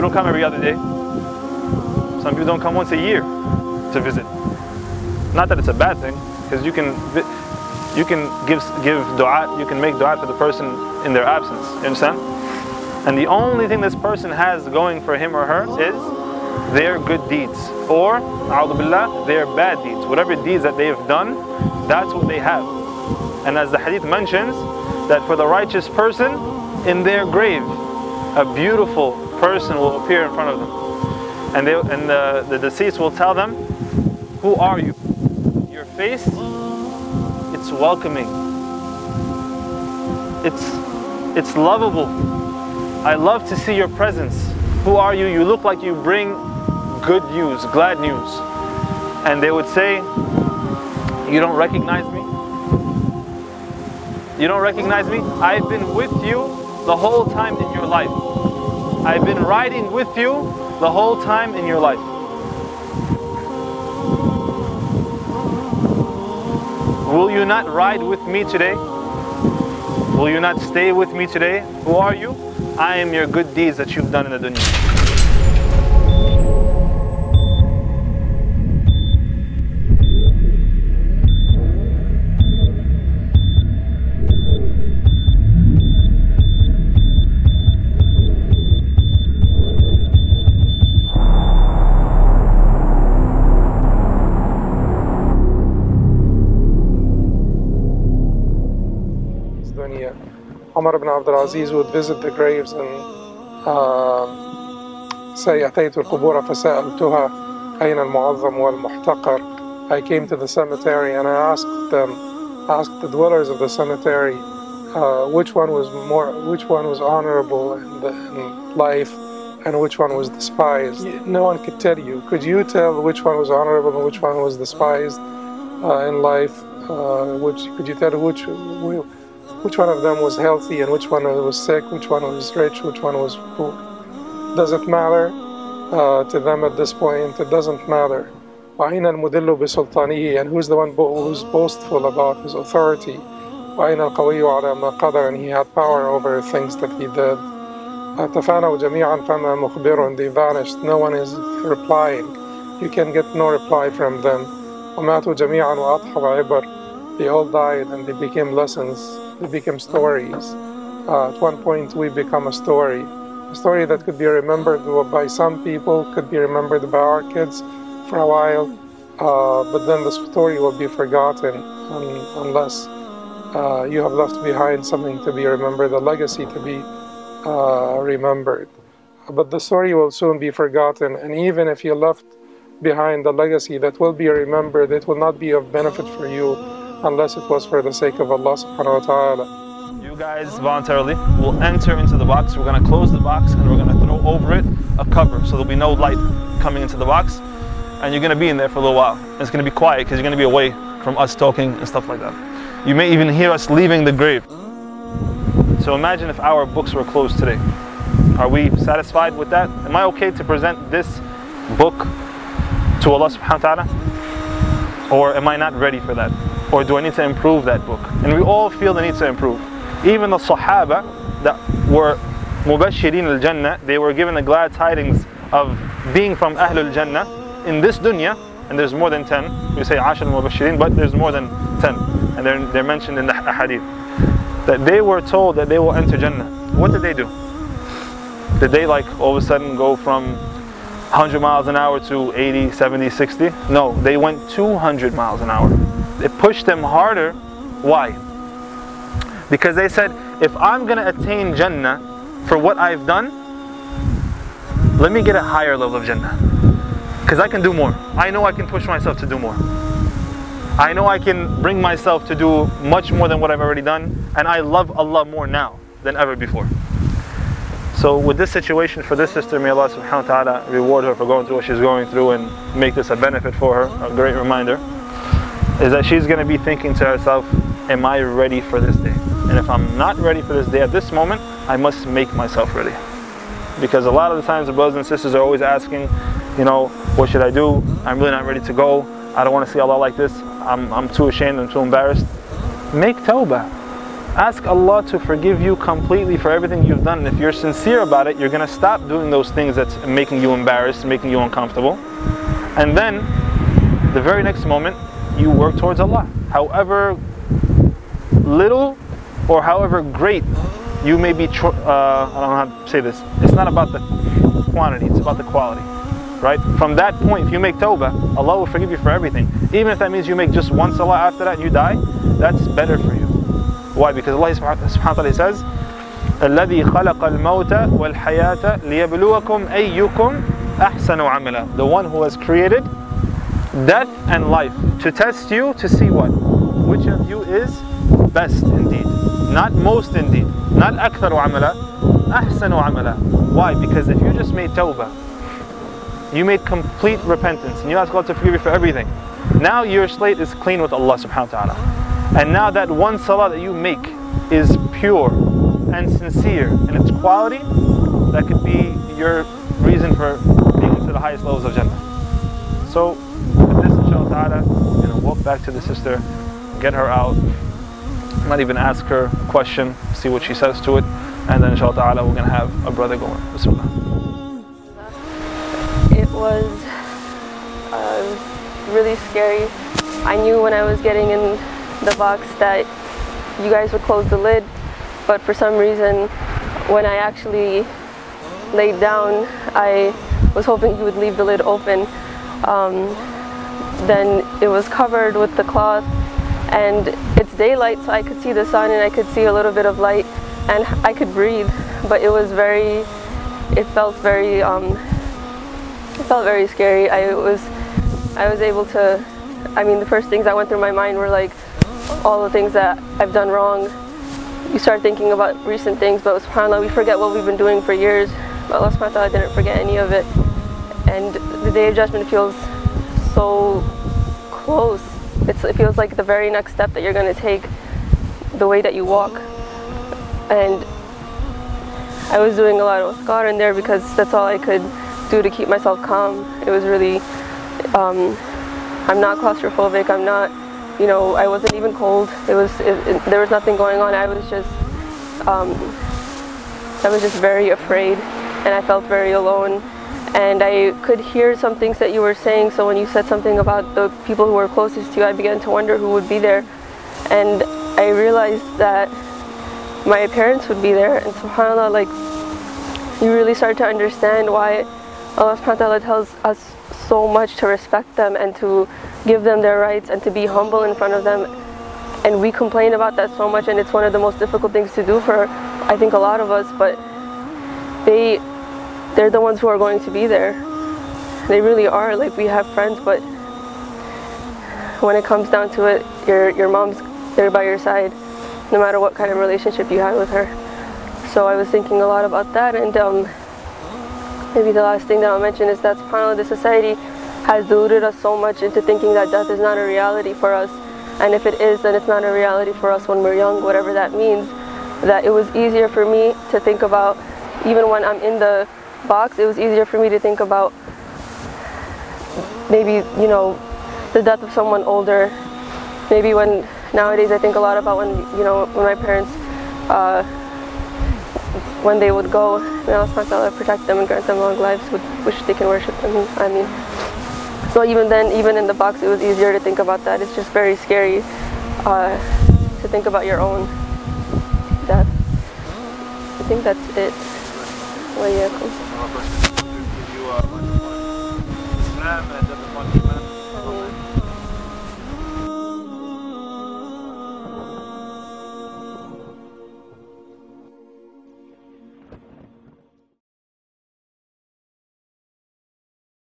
don't come every other day. Some people don't come once a year to visit. Not that it's a bad thing, because you can give dua, you can make dua for the person in their absence. You understand? And the only thing this person has going for him or her is their good deeds, or a'udhu billah, their bad deeds. Whatever deeds that they have done, that's what they have. And as the hadith mentions, that for the righteous person in their grave, a beautiful person will appear in front of them. And the deceased will tell them, who are you? Your face, it's welcoming. It's lovable. I love to see your presence. Who are you? You look like you bring good news, glad news. And they would say, you don't recognize me? You don't recognize me? I've been with you the whole time in your life. I've been riding with you the whole time in your life. Will you not ride with me today? Will you not stay with me today? Who are you? I am your good deeds that you've done in the dunya. Umar ibn Abdul Aziz would visit the graves and say, أتيت القبور فسألتها أين المعظم والمحتقر. I came to the cemetery and I asked the dwellers of the cemetery which one was honorable in life and which one was despised. No one could tell you. Could you tell which one was honorable and which one was despised in life? Could you tell which one of them was healthy and which one was sick, which one was rich, which one was poor? Does it matter to them at this point? It doesn't matter. وَأَيْنَ الْمُدِلُّ بِسُلْطَانِهِ, and who's the one who's boastful about his authority? وَأَيْنَ الْقَوِيُّ عَلَى مَا قَدَرَ, and he had power over things that he did. تَفَانَوْا جَمِيعًا فَمَا مُخْبِرٌ, they vanished, no one is replying. You can get no reply from them. وَمَاتُوا جَمِيعًا وَأَضْحَوْا عِبَرٌ, they all died and they became lessons, they became stories. At one point we become a story that could be remembered by some people, could be remembered by our kids for a while, but then the story will be forgotten unless you have left behind something to be remembered, a legacy to be remembered. But the story will soon be forgotten, and even if you left behind a legacy that will be remembered, it will not be of benefit for you unless it was for the sake of Allah subhanahu wa ta'ala. You guys voluntarily will enter into the box. We're going to close the box and we're going to throw over it a cover so there'll be no light coming into the box, and you're going to be in there for a little while. It's going to be quiet because you're going to be away from us talking and stuff like that. You may even hear us leaving the grave. So imagine if our books were closed today. Are we satisfied with that? Am I okay to present this book to Allah subhanahu wa ta'ala? Or am I not ready for that? Or do I need to improve that book? And we all feel the need to improve. Even the Sahaba that were Mubashirin al-Jannah, they were given the glad tidings of being from Ahlul Jannah in this dunya, and there's more than 10. We say Ashar Mubashirin, but there's more than 10. And they're mentioned in the hadith. That they were told that they will enter Jannah. What did they do? Did they like all of a sudden go from 100 miles an hour to 80, 70, 60? No, they went 200 miles an hour. It pushed them harder. Why? Because they said, if I'm going to attain Jannah for what I've done, let me get a higher level of Jannah. Because I can do more. I know I can push myself to do more. I know I can bring myself to do much more than what I've already done. And I love Allah more now than ever before. So with this situation for this sister, may Allah subhanahu wa ta'ala reward her for going through what she's going through and make this a benefit for her, a great reminder, is that she's going to be thinking to herself, am I ready for this day? And if I'm not ready for this day at this moment, I must make myself ready. Because a lot of the times the brothers and sisters are always asking, you know, what should I do? I'm really not ready to go. I don't want to see Allah like this. I'm too ashamed, I'm too embarrassed. Make tawbah. Ask Allah to forgive you completely for everything you've done. And if you're sincere about it, you're going to stop doing those things that's making you embarrassed, making you uncomfortable. And then, the very next moment, you work towards Allah. However little or however great you may be, I don't know how to say this. It's not about the quantity, it's about the quality. Right? From that point, if you make tawbah, Allah will forgive you for everything. Even if that means you make just one salah after that and you die, that's better for you. Why? Because Allah subhanahu wa ta'ala says, الَّذِي خَلَقَ الْمَوْتَ وَالْحَيَاةَ لِيَبْلُوَكُمْ أَيُّكُمْ أَحْسَنُ عَمَلًا. The one who has created death and life to test you, to see what? Which of you is best indeed. Not most indeed. Not أكثر عملا. أحسن عملا. Why? Because if you just made tawbah, you made complete repentance and you ask God to forgive you for everything, now your slate is clean with Allah subhanahu wa ta'ala. And now that one salah that you make is pure and sincere in its quality, that could be your reason for being to the highest levels of Jannah. So with this, inshallah ta'ala, walk back to the sister, get her out, not even ask her a question, see what she says to it, and then inshallah ta'ala we're going to have a brother going. Bismillah. It was really scary. I knew when I was getting in the box that you guys would close the lid, but for some reason when I actually laid down, I was hoping you would leave the lid open. Then it was covered with the cloth, and it's daylight, so I could see the sun and I could see a little bit of light and I could breathe, but it felt very scary. I was able to, the first things that went through my mind were like all the things that I've done wrong. You start thinking about recent things, but subhanAllah, we forget what we've been doing for years. But Allah subhanahu wa ta'ala didn't forget any of it. And the Day of Judgment feels so close. It feels like the very next step that you're going to take, the way that you walk. And I was doing a lot of azkar in there because that's all I could do to keep myself calm. It was really, I'm not claustrophobic, I'm not, I wasn't even cold. There was nothing going on. I was just very afraid, and I felt very alone. And I could hear some things that you were saying, so when you said something about the people who were closest to you, I began to wonder who would be there. And I realized that my parents would be there, and subhanAllah, like, you really start to understand why Allah subhanahu wa ta'ala tells us so much to respect them and to give them their rights and to be humble in front of them. And we complain about that so much, and it's one of the most difficult things to do for, I think, a lot of us, but they're the ones who are going to be there. They really are. Like, we have friends, but when it comes down to it, your mom's there by your side, no matter what kind of relationship you had with her. So I was thinking a lot about that, and maybe the last thing that I'll mention is that subhanAllah, the society has deluded us so much into thinking that death is not a reality for us. And if it is, then it's not a reality for us when we're young, whatever that means. That it was easier for me to think about, even when I'm in the box, it was easier for me to think about maybe, the death of someone older. Maybe nowadays I think a lot about when my parents, when they would go, may Allah subhanahu wa ta'ala protect them and grant them long lives with which they can worship them. So even then, even in the box, it was easier to think about that. It's just very scary to think about your own death. I think that's it. Wa iyyakum.